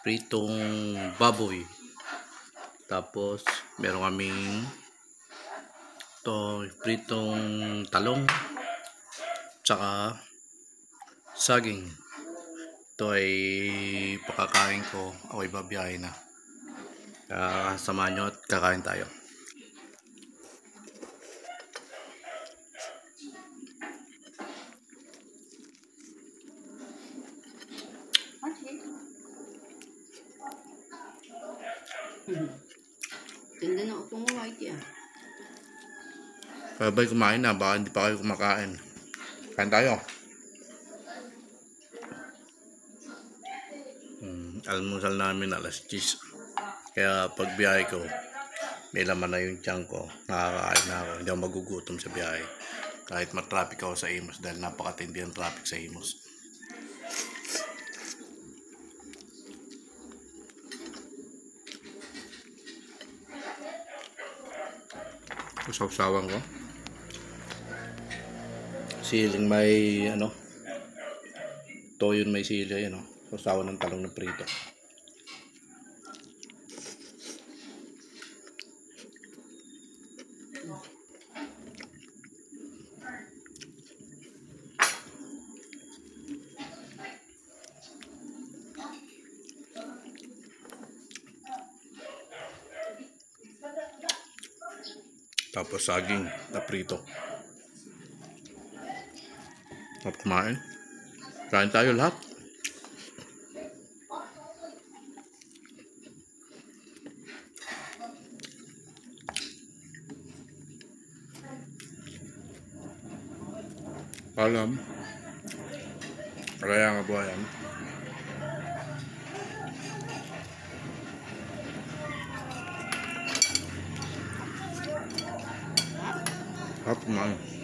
pritong baboy. Tapos meron kaming pritong talong tsaka saging. Ito ay pakakain ko. Ako'y babiyahe na. Samahan nyo at kakain tayo. Ganda na upong white yan. Sabay kumain na, baka hindi pa kayo kumakain. Kain tayo. Almusal namin alas 10. Kaya pag biyahe ko, may laman na yung tiyan ko. Nakakain na ako. Hindi ako magugutom sa biyahe. Kahit matraffic ako sa Imus dahil napakatindi ang traffic sa Imus. Usawsawan ko. Siling may toyo may sili, sausawan ng talong na prito. Tapos saging na prito. Tapos kumain. Kain tayo lahat. Alam. Kaya nga buhayan. Tapos kumain.